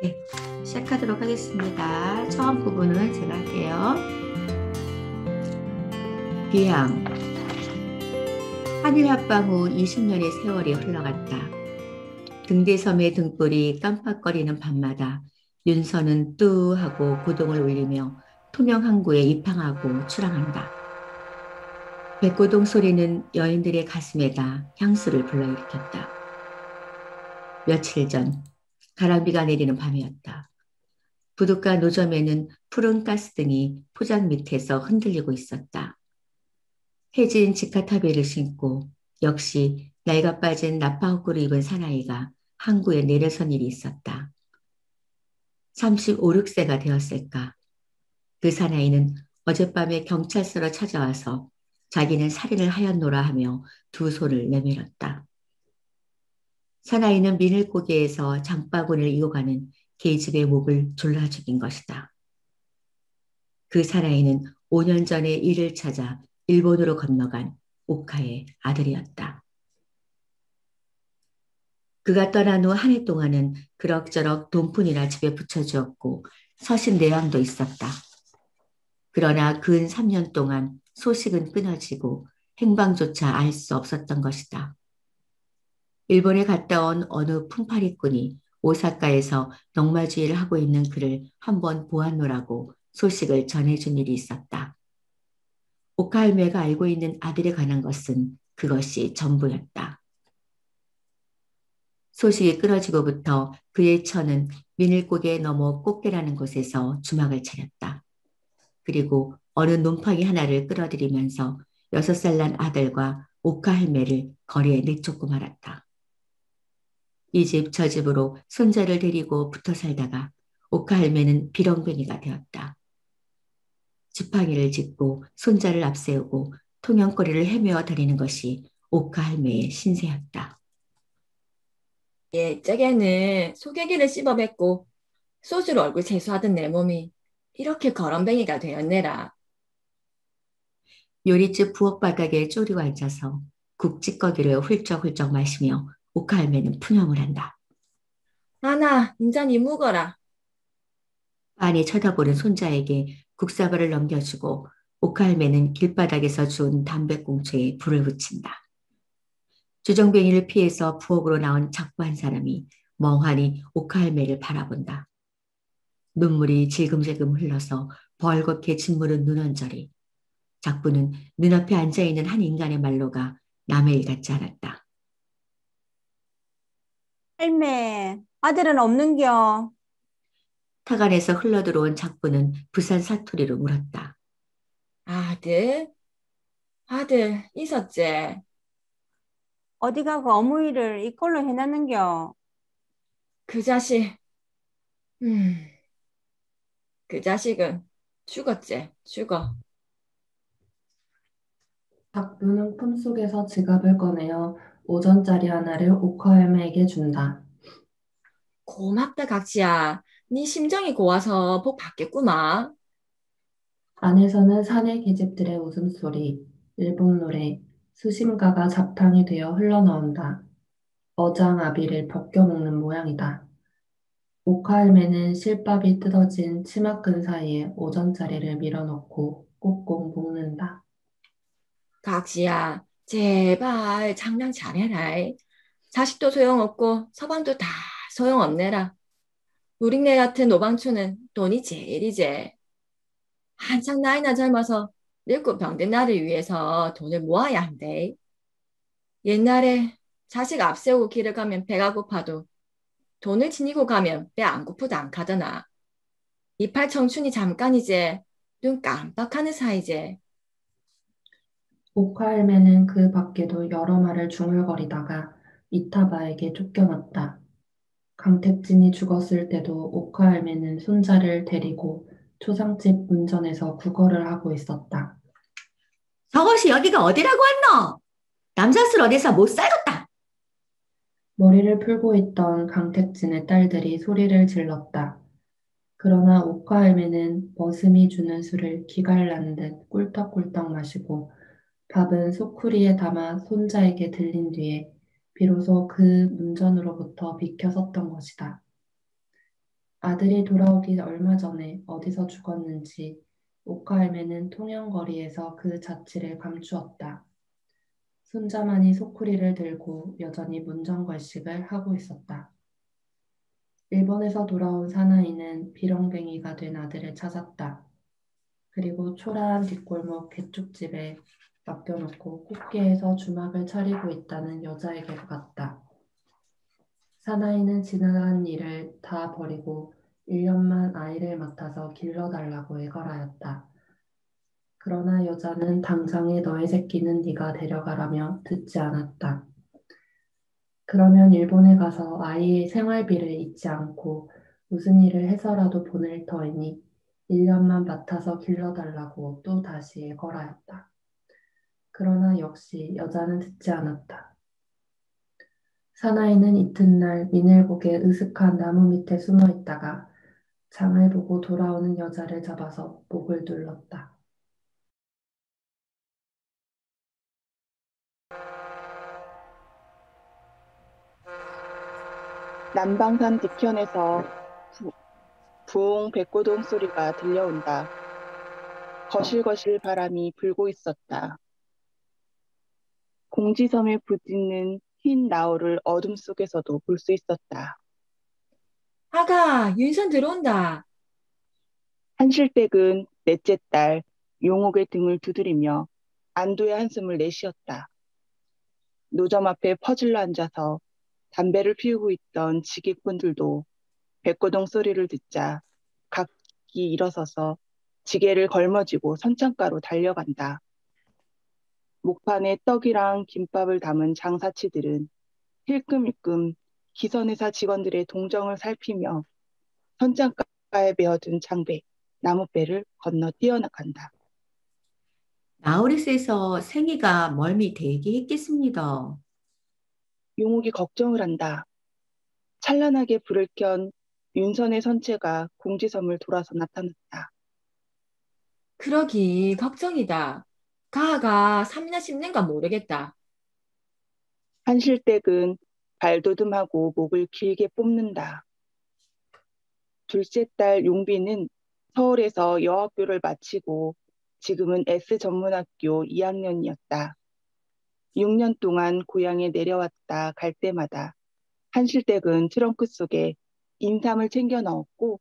네, 시작하도록 하겠습니다. 처음 부분은 제가 할게요. 귀향. 한일 합방 후 20년의 세월이 흘러갔다. 등대섬의 등불이 깜빡거리는 밤마다 윤서는 뚜하고 고동을 울리며 투명 항구에 입항하고 출항한다. 백고동 소리는 여인들의 가슴에다 향수를 불러일으켰다. 며칠 전 가랑비가 내리는 밤이었다. 부둣가 노점에는 푸른 가스등이 포장 밑에서 흔들리고 있었다. 해진 지카타베를 신고 역시 낡아 빠진 나파호구를 입은 사나이가 항구에 내려선 일이 있었다. 35, 6세가 되었을까. 그 사나이는 어젯밤에 경찰서로 찾아와서 자기는 살인을 하였노라 하며 두 손을 내밀었다. 사나이는 비닐고개에서 장바구니를 이어가는 계집의 목을 졸라 죽인 것이다. 그 사나이는 5년 전에 이를 찾아 일본으로 건너간 오카의 아들이었다. 그가 떠난 후 한 해 동안은 그럭저럭 돈푼이나 집에 붙여주었고 서신내양도 있었다. 그러나 근 3년 동안 소식은 끊어지고 행방조차 알 수 없었던 것이다. 일본에 갔다 온 어느 품팔이꾼이 오사카에서 넉마주의를 하고 있는 그를 한번 보았노라고 소식을 전해준 일이 있었다. 오카할매가 알고 있는 아들에 관한 것은 그것이 전부였다. 소식이 끊어지고부터 그의 처는 미늘고개 넘어 꽃게라는 곳에서 주막을 차렸다. 그리고 어느 놈팡이 하나를 끌어들이면서 6살 난 아들과 오카할매를 거리에 내쫓고 말았다. 이 집 저 집으로 손자를 데리고 붙어 살다가 오카할매는 비렁뱅이가 되었다. 지팡이를 짚고 손자를 앞세우고 통영거리를 헤매어 다니는 것이 오카할매의 신세였다. 옛적에는 소개기를 씹어뱉고 소주로 얼굴 세수하던 내 몸이 이렇게 거렁뱅이가 되었네라. 요리집 부엌 바닥에 쪼리고 앉아서 국찌꺼기를 훌쩍훌쩍 마시며 오카할매는 푸념을 한다. 하나, 인자니 묵어라. 빤히 쳐다보는 손자에게 국사발을 넘겨주고 오카할매는 길바닥에서 주운 담배꽁초에 불을 붙인다. 주정뱅이를 피해서 부엌으로 나온 작부 한 사람이 멍하니 오카할매를 바라본다. 눈물이 질금질금 흘러서 벌겋게 짓무른 눈언저리. 작부는 눈앞에 앉아있는 한 인간의 말로가 남의 일 같지 않았다. 할매, 아들은 없는겨? 타간에서 흘러들어온 작부는 부산 사투리로 물었다. 아들, 아들, 있었제. 어디가 그 어무이를 이꼴로 해놨는겨? 그 자식, 음, 그 자식은 죽었제, 죽어. 박부는 품속에서 지갑을 꺼내어 5전짜리 하나를 오카에게 준다. 고맙다, 각시야. 네 심정이 고와서 복 받겠구마. 안에서는 사내 계집들의 웃음소리, 일본 노래, 수심가가 잡탕이 되어 흘러나온다. 어장아비를 벗겨 먹는 모양이다. 오카할매는 실밥이 뜯어진 치마끈 사이에 5전짜리를 밀어넣고 꼭꼭 묶는다. 각시야, 제발 장량 잘해라. 자식도 소용없고 서방도 다 소용없네라. 우리네 같은 노방추는 돈이 제일이제. 한창 나이나 젊어서 늙고 병든 나를 위해서 돈을 모아야 한대. 옛날에 자식 앞세우고 길을 가면 배가 고파도 돈을 지니고 가면 배 안 고프도 안 가더나. 이팔 청춘이 잠깐이제. 눈 깜빡하는 사이제. 오카할매는 그 밖에도 여러 말을 중얼거리다가 이타바에게 쫓겨났다. 강택진이 죽었을 때도 오카할매는 손자를 데리고 초상집 문전에서 구걸을 하고 있었다. 저것이 여기가 어디라고 했노? 남자들 어디서 못 살겠다. 머리를 풀고 있던 강택진의 딸들이 소리를 질렀다. 그러나 오카할매는 머슴이 주는 술을 기갈난 듯 꿀떡꿀떡 마시고 밥은 소쿠리에 담아 손자에게 들린 뒤에 비로소 그 문전으로부터 비켜섰던 것이다. 아들이 돌아오기 얼마 전에 어디서 죽었는지 오카에메는 통영거리에서 그 자취를 감추었다. 손자만이 소쿠리를 들고 여전히 문정걸식을 하고 있었다. 일본에서 돌아온 사나이는 비렁뱅이가 된 아들을 찾았다. 그리고 초라한 뒷골목 개쪽집에 맡겨놓고 꽃게에서 주막을 차리고 있다는 여자에게로 갔다. 사나이는 지나간 일을 다 버리고 1년만 아이를 맡아서 길러달라고 애걸하였다. 그러나 여자는 당장에 너의 새끼는 네가 데려가라며 듣지 않았다. 그러면 일본에 가서 아이의 생활비를 잊지 않고 무슨 일을 해서라도 보낼 터이니 1년만 맡아서 길러달라고 또 다시 애걸하였다. 그러나 역시 여자는 듣지 않았다. 사나이는 이튿날 미늘곡의 으슥한 나무 밑에 숨어 있다가 장을 보고 돌아오는 여자를 잡아서 목을 눌렀다. 남방산 뒤편에서 부엉 백고동 소리가 들려온다. 거실거실 바람이 불고 있었다. 공지섬에 부딪는 흰 나오를 어둠 속에서도 볼 수 있었다. 아가, 윤선 들어온다. 한실댁은 넷째 딸 용옥의 등을 두드리며 안도의 한숨을 내쉬었다. 노점 앞에 퍼질러 앉아서 담배를 피우고 있던 지게꾼들도 백고동 소리를 듣자 각기 일어서서 지게를 걸머쥐고 선창가로 달려간다. 목판에 떡이랑 김밥을 담은 장사치들은 힐끔힐끔 기선회사 직원들의 동정을 살피며 선창가에 베어든 장배, 나무배를 건너 뛰어나간다. 나우리스에서 생이가 멀미 되게 했겠습니다. 용욱이 걱정을 한다. 찬란하게 불을 켠 윤선의 선체가 공지섬을 돌아서 나타났다. 그러기 걱정이다. 가가 3년 씹는가 모르겠다. 한실댁은 발돋움하고 목을 길게 뽑는다. 둘째 딸 용비는 서울에서 여학교를 마치고 지금은 S전문학교 2학년이었다. 6년 동안 고향에 내려왔다 갈 때마다 한실댁은 트렁크 속에 인삼을 챙겨 넣었고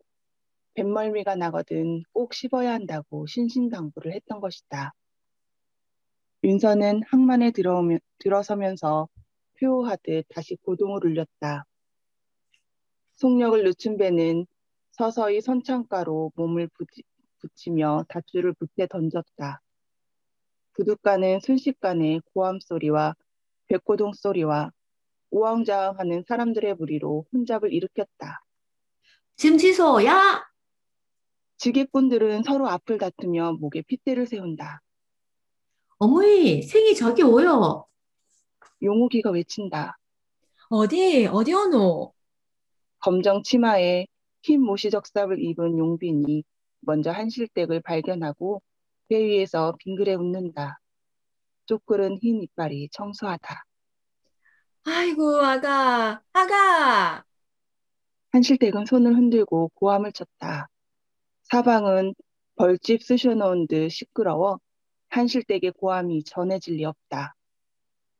뱃멀미가 나거든 꼭 씹어야 한다고 신신당부를 했던 것이다. 윤서는 항만에 들어서면서 표호하듯 다시 고동을 울렸다. 속력을 늦춘 배는 서서히 선창가로 몸을 붙이며 닷줄을 붓대 던졌다. 부둣가는 순식간에 고함 소리와 백고동 소리와 우왕좌왕하는 사람들의 무리로 혼잡을 일으켰다. 짐지소, 야! 지게꾼들은 서로 앞을 다투며 목에 핏대를 세운다. 어머니, 생이 저기 오요. 용욱이가 외친다. 어디 오노? 검정 치마에 흰 모시적삽을 입은 용빈이 먼저 한실댁을 발견하고 배 위에서 빙그레 웃는다. 쪼끄른 흰 이빨이 청소하다. 아이고, 아가. 한실댁은 손을 흔들고 고함을 쳤다. 사방은 벌집 쑤셔놓은 듯 시끄러워 한실댁의 고함이 전해질 리 없다.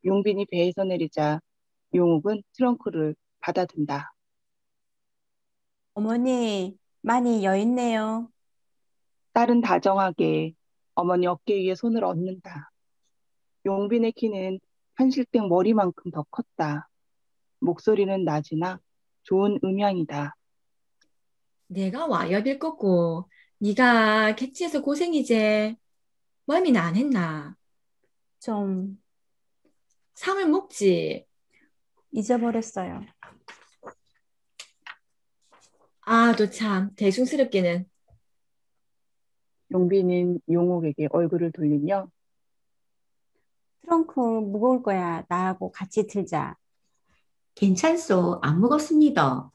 용빈이 배에서 내리자 용욱은 트렁크를 받아든다. 어머니, 많이 여있네요. 딸은 다정하게 어머니 어깨 위에 손을 얹는다. 용빈의 키는 한실댁 머리만큼 더 컸다. 목소리는 낮으나 좋은 음향이다. 내가 와이어빌 꺾고 네가 객지에서 고생이제. 멀미는 안 했나? 좀 삼을 먹지. 잊어버렸어요. 아도 참 대충스럽기는. 용빈은 용옥에게 얼굴을 돌리며 트렁크 무거울 거야. 나하고 같이 들자. 괜찮소, 안 먹었습니다.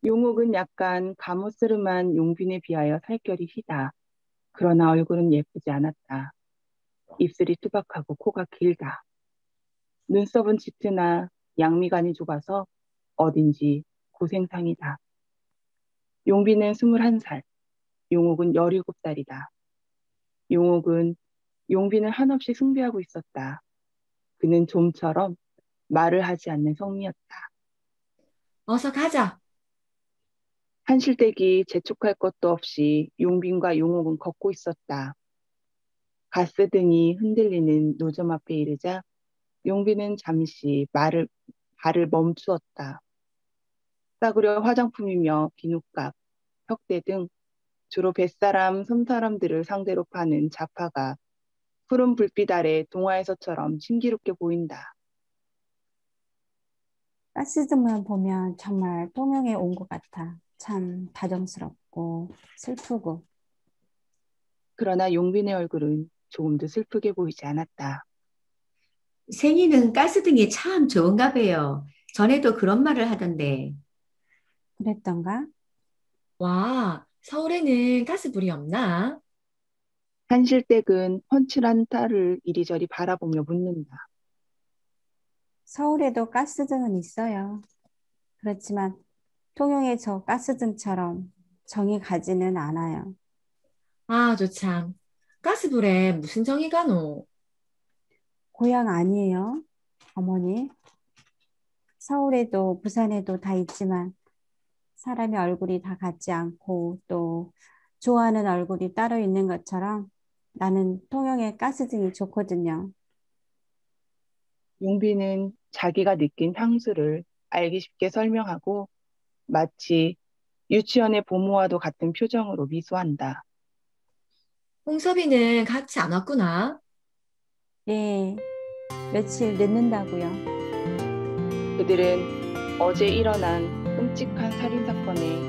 용옥은 약간 가무스름한 용빈에 비하여 살결이 희다. 그러나 얼굴은 예쁘지 않았다. 입술이 투박하고 코가 길다. 눈썹은 짙으나 양미간이 좁아서 어딘지 고생상이다. 용빈은 21살, 용옥은 17살이다. 용옥은 용빈을 한없이 숭배하고 있었다. 그는 좀처럼 말을 하지 않는 성미였다. 어서 가자. 한실댁이 재촉할 것도 없이 용빈과 용옥은 걷고 있었다. 가스등이 흔들리는 노점 앞에 이르자 용빈은 잠시 발을 멈추었다. 싸구려 화장품이며 비누값, 혁대 등 주로 뱃사람, 섬사람들을 상대로 파는 잡화가 푸른 불빛 아래 동화에서처럼 신기롭게 보인다. 가스등만 보면 정말 통영에 온 것 같아. 참 다정스럽고 슬프고. 그러나 용빈의 얼굴은 조금도 슬프게 보이지 않았다. 생이는 가스등이 참 좋은가 봐요. 전에도 그런 말을 하던데. 그랬던가? 와, 서울에는 가스불이 없나? 한실댁은 훤칠한 딸을 이리저리 바라보며 묻는다. 서울에도 가스등은 있어요. 그렇지만 통영의 저 가스등처럼 정이 가지는 않아요. 아, 저 참. 가스불에 무슨 정이 가노? 고향 아니에요, 어머니? 서울에도 부산에도 다 있지만 사람의 얼굴이 다 같지 않고 또 좋아하는 얼굴이 따로 있는 것처럼 나는 통영의 가스등이 좋거든요. 용빈은 자기가 느낀 향수를 알기 쉽게 설명하고 마치 유치원의 보모와도 같은 표정으로 미소한다. 홍섭이는 같이 안 왔구나. 예, 며칠 늦는다고요. 그들은 어제 일어난 끔찍한 살인사건에